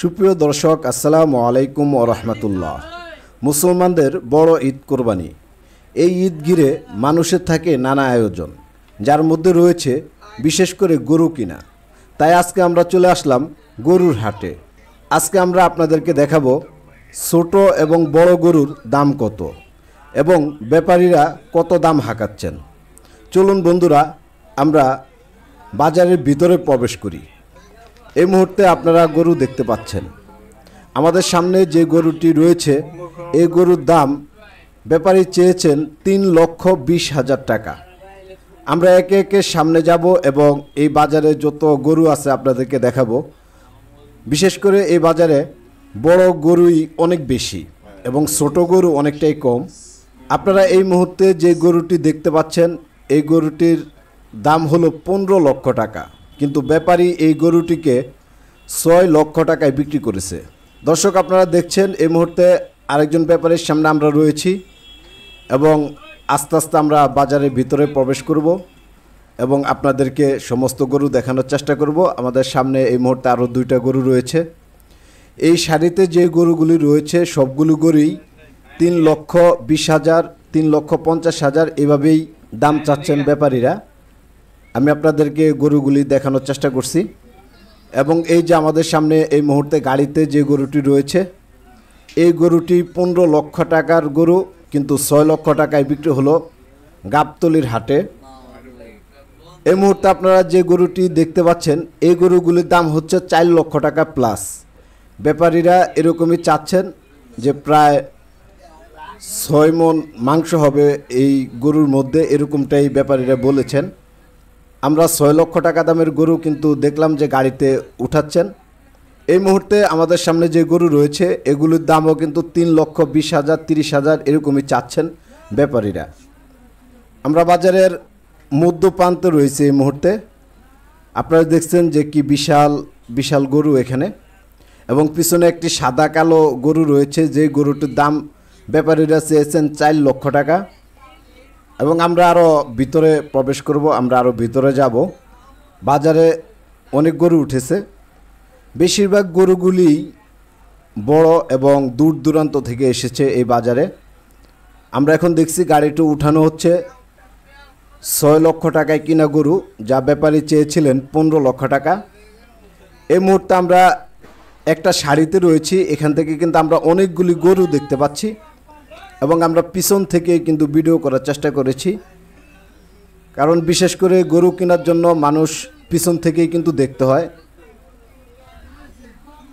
সুপ্রিয় দর্শক, আসসালামু আলাইকুম ওয়া রাহমাতুল্লাহ। মুসলমানদের বড় ঈদ কোরবানি। এই ঈদ ঘিরে মানুষের থাকে নানা আয়োজন, যার মধ্যে রয়েছে বিশেষ করে গরু কিনা। তাই আজকে আমরা চলে আসলাম গরুর হাটে। আজকে আমরা আপনাদেরকে দেখাবো ছোট এবং বড় গরুর দাম কত এবং ব্যাপারীরা কত দাম হাঁকাচ্ছেন। চলুন বন্ধুরা, আমরা বাজারের ভিতরে প্রবেশ করি। এই মুহূর্তে আপনারা গরু দেখতে পাচ্ছেন। আমাদের সামনে যে গরুটি রয়েছে, এই গরুর দাম ব্যাপারী চেয়েছেন 3,20,000 টাকা। আমরা একে একে সামনে যাব এবং এই বাজারে যত গরু আছে আপনাদেরকে দেখাবো। বিশেষ করে এই বাজারে বড় গরুই অনেক বেশি এবং ছোট গরু অনেকটাই কম। আপনারা এই মুহূর্তে যে গরুটি দেখতে পাচ্ছেন, এই গরুটির দাম হলো 15 লক্ষ টাকা, কিন্তু ব্যাপারী এই গরুটিকে 6 লক্ষ টাকায় বিক্রি করেছে। দর্শক, আপনারা দেখছেন এই মুহূর্তে আরেকজন ব্যাপারীর সামনে আমরা রয়েছি এবং আস্তে আস্তে আমরা বাজারের ভিতরে প্রবেশ করব এবং আপনাদেরকে সমস্ত গরু দেখানোর চেষ্টা করব। আমাদের সামনে এই মুহূর্তে আরও 2টা গরু রয়েছে। এই সারিতে যে গরুগুলি রয়েছে সবগুলো গরুই 3,20,000, 3,50,000 এভাবেই দাম চাচ্ছেন ব্যাপারীরা। আমি আপনাদেরকে গরুগুলি দেখানোর চেষ্টা করছি এবং এই যে আমাদের সামনে এই মুহূর্তে গাড়িতে যে গরুটি রয়েছে, এই গরুটি 15 লক্ষ টাকার গরু, কিন্তু 6 লক্ষ টাকায় বিক্রি হলো গাবতলীর হাটে। এই মুহূর্তে আপনারা যে গরুটি দেখতে পাচ্ছেন, এই গরুগুলির দাম হচ্ছে 4 লক্ষ টাকা প্লাস। ব্যাপারীরা এরকমই চাচ্ছেন যে প্রায় 6 মণ মাংস হবে এই গরুর মধ্যে, এরকমটাই ব্যাপারীরা বলেছেন। আমরা 6 লক্ষ টাকা দামের গরু কিন্তু দেখলাম যে গাড়িতে উঠাচ্ছেন। এই মুহূর্তে আমাদের সামনে যে গরু রয়েছে, এগুলোর দামও কিন্তু 3,20,000, 30,000 এরকমই চাচ্ছেন ব্যাপারীরা। আমরা বাজারের মধ্য প্রান্তে রয়েছে এই মুহূর্তে। আপনারা দেখছেন যে কি বিশাল বিশাল গরু এখানে, এবং পিছনে একটি সাদা কালো গরু রয়েছে, যে গরুটির দাম ব্যাপারীরা চেয়েছেন 4 লক্ষ টাকা। এবং আমরা আরও ভিতরে প্রবেশ করব, আমরা আরও ভিতরে যাব। বাজারে অনেক গরু উঠেছে, বেশিরভাগ গরুগুলি বড় এবং দূর দূরান্ত থেকে এসেছে এই বাজারে। আমরা এখন দেখছি গাড়িটি উঠানো হচ্ছে। 6 লক্ষ টাকায় কিনা গরু, যা ব্যাপারী চেয়েছিলেন 15 লক্ষ টাকা। এই মুহূর্তে আমরা একটা সারিতে রয়েছি, এখান থেকে কিন্তু আমরা অনেকগুলি গরু দেখতে পাচ্ছি এবং আমরা পিছন থেকে কিন্তু ভিডিও করার চেষ্টা করেছি, কারণ বিশেষ করে গরু কেনার জন্য মানুষ পিছন থেকেই কিন্তু দেখতে হয়।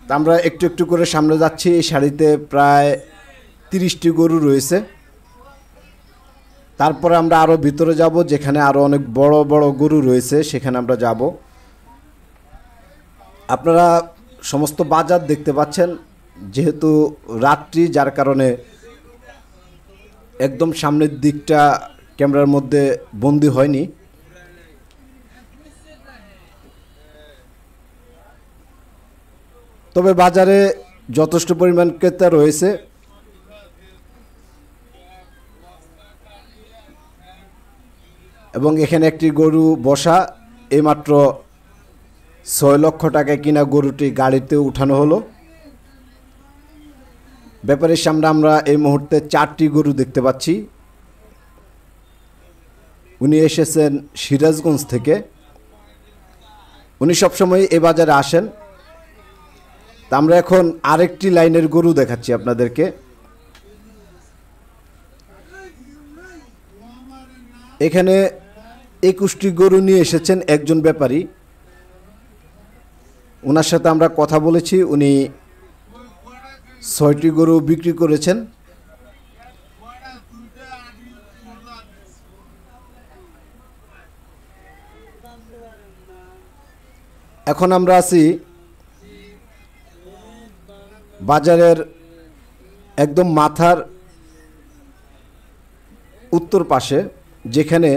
তা আমরা একটু একটু করে সামনে যাচ্ছি। এই সারিতে প্রায় 30টি গরু রয়েছে। তারপরে আমরা আরও ভিতরে যাব, যেখানে আরও অনেক বড় বড় গরু রয়েছে, সেখানে আমরা যাব। আপনারা সমস্ত বাজার দেখতে পাচ্ছেন, যেহেতু রাত্রি, যার কারণে একদম সামনের দিকটা ক্যামেরার মধ্যে বন্দি হয়নি। তবে বাজারে যথেষ্ট পরিমাণ ক্রেতা রয়েছে। এবং এখানে একটি গরু বসা, এইমাত্র 6 লক্ষ টাকায় কিনা গরুটি গাড়িতে উঠানো হলো। ব্যাপারীর সামনে আমরা এই মুহূর্তে 4টি গরু দেখতে পাচ্ছি। উনি এসেছেন সিরাজগঞ্জ থেকে। উনি সবসময় এই বাজারে আসেন। তা আমরা এখন আরেকটি লাইনের গরু দেখাচ্ছি আপনাদেরকে। এখানে 21টি গরু নিয়ে এসেছেন একজন ব্যাপারী। ওনার সাথে আমরা কথা বলেছি, উনি 6টি গরু বিক্রি করেছেন। এখন আমরা আছি বাজারের একদম মাথার উত্তর পাশে, যেখানে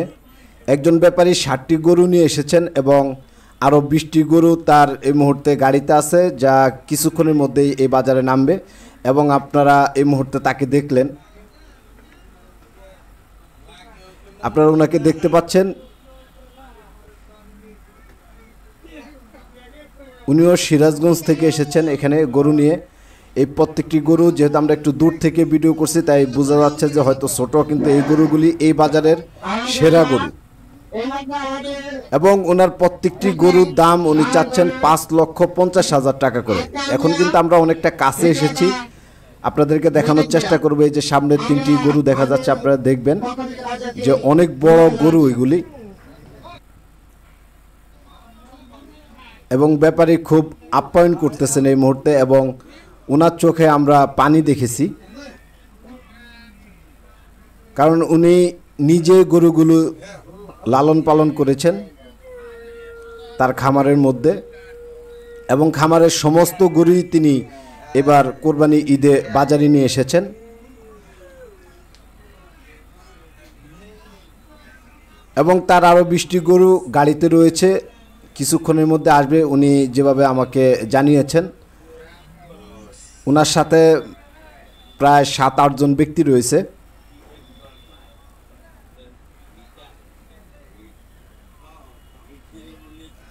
একজন ব্যাপারী 60টি গরু নিয়ে এসেছেন এবং আরও 20টি গরু তার এই মুহূর্তে গাড়িতে আছে, যা কিছুক্ষণের মধ্যেই এই বাজারে নামবে। এবং আপনারা এই মুহূর্তে তাকে দেখলেন, আপনারা ওনাকে দেখতে পাচ্ছেন। উনিও সিরাজগঞ্জ থেকে এসেছেন এখানে গরু নিয়ে। এই প্রত্যেকটি গরু যেহেতু আমরা একটু দূর থেকে ভিডিও করছি তাই বোঝা যাচ্ছে যে হয়তো ছোট, কিন্তু এই গরুগুলি এই বাজারের সেরা গরু। এবং ওনার প্রত্যেকটি গরুর দাম উনি চাচ্ছেন 5,50,000 টাকা করে। এখন কিন্তু আমরা অনেকটা কাছে এসেছি, আপনাদেরকে দেখানোর চেষ্টা করবো। এই যে সামনের 3টি গরু দেখা যাচ্ছে, আপনারা দেখবেন যে অনেক বড় গরু এগুলি। এবং ব্যাপারী খুব আপ্যায়ন করতেছেন এই মুহূর্তে, এবং ওনার চোখে আমরা পানি দেখেছি, কারণ উনি নিজে গরুগুলো লালন পালন করেছেন তার খামারের মধ্যে, এবং খামারের সমস্ত গরুই তিনি এবার কোরবানি ঈদে বাজারে নিয়ে এসেছেন। এবং তার আরও 20টি গরু গাড়িতে রয়েছে, কিছুক্ষণের মধ্যে আসবে উনি যেভাবে আমাকে জানিয়েছেন। ওনার সাথে প্রায় 7-8 জন ব্যক্তি রয়েছে।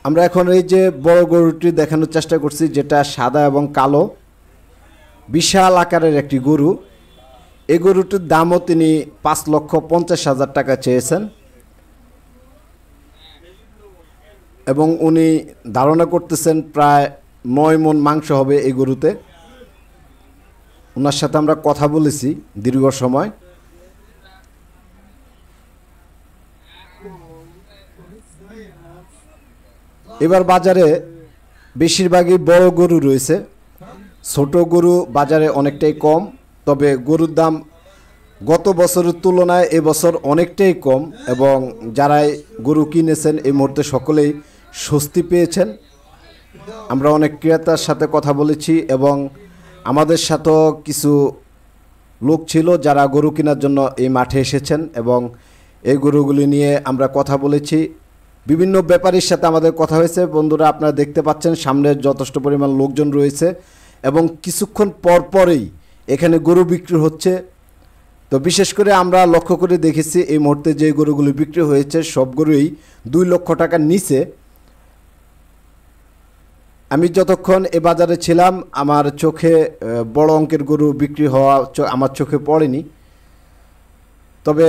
আমরা এখন এই যে বড় গরুটি দেখানোর চেষ্টা করছি, যেটা সাদা এবং কালো, বিশাল আকারের একটি গরু। এই গরুটির দামও তিনি 5,50,000 টাকা চেয়েছেন, এবং উনি ধারণা করতেছেন প্রায় 9 মণ মাংস হবে এই গরুতে। ওনার সাথে আমরা কথা বলেছি দীর্ঘ সময়। এবার বাজারে বেশিরভাগই বড় গরু রয়েছে, ছোট গরু বাজারে অনেকটাই কম। তবে গরুর দাম গত বছরের তুলনায় এবছর অনেকটাই কম, এবং যারাই গরু কিনেছেন এই মুহূর্তে সকলেই স্বস্তি পেয়েছেন। আমরা অনেক ক্রেতার সাথে কথা বলেছি, এবং আমাদের সাথেও কিছু লোক ছিল যারা গরু কেনার জন্য এই মাঠে এসেছেন, এবং এই গরুগুলি নিয়ে আমরা কথা বলেছি। বিভিন্ন ব্যাপারীর সাথে আমাদের কথা হয়েছে। বন্ধুরা, আপনারা দেখতে পাচ্ছেন সামনে যথেষ্ট পরিমাণ লোকজন রয়েছে, এবং কিছুক্ষণ পরপরই এখানে গরু বিক্রি হচ্ছে। তো বিশেষ করে আমরা লক্ষ্য করে দেখেছি এই মুহূর্তে যে গরুগুলো বিক্রি হয়েছে সব গরুই 2 লক্ষ টাকার নিচে। আমি যতক্ষণ এ বাজারে ছিলাম আমার চোখে বড় অঙ্কের গরু বিক্রি হওয়া আমার চোখে পড়েনি, তবে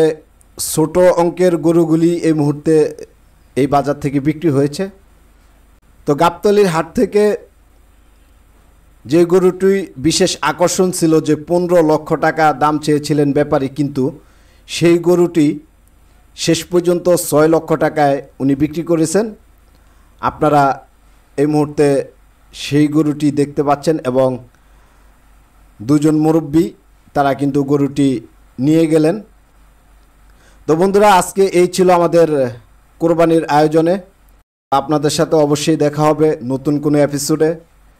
ছোট অঙ্কের গরুগুলি এই মুহূর্তে এই বাজার থেকে বিক্রি হয়েছে। তো গাবতলীর হাট থেকে যে গরুটি বিশেষ আকর্ষণ ছিল, যে 15 লক্ষ টাকা দাম চেয়েছিলেন ব্যাপারী, কিন্তু সেই গরুটি শেষ পর্যন্ত 6 লক্ষ টাকায় উনি বিক্রি করেছেন। আপনারা এই মুহূর্তে সেই গরুটি দেখতে পাচ্ছেন, এবং 2 জন মুরব্বি তারা কিন্তু গরুটি নিয়ে গেলেন। তো বন্ধুরা, আজকে এই ছিল আমাদের কোরবানির আয়োজনে। আপনাদের সাথে অবশ্যই দেখা হবে নতুন কোনো এপিসোডে।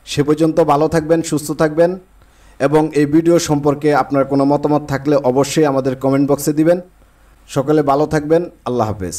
সে পর্যন্ত ভালো থাকবেন, সুস্থ থাকবেন, এবং এই ভিডিও সম্পর্কে আপনার কোনো মতামত থাকলে অবশ্যই আমাদের কমেন্ট বক্সে দিবেন। সকলে ভালো থাকবেন। আল্লাহ হাফেজ।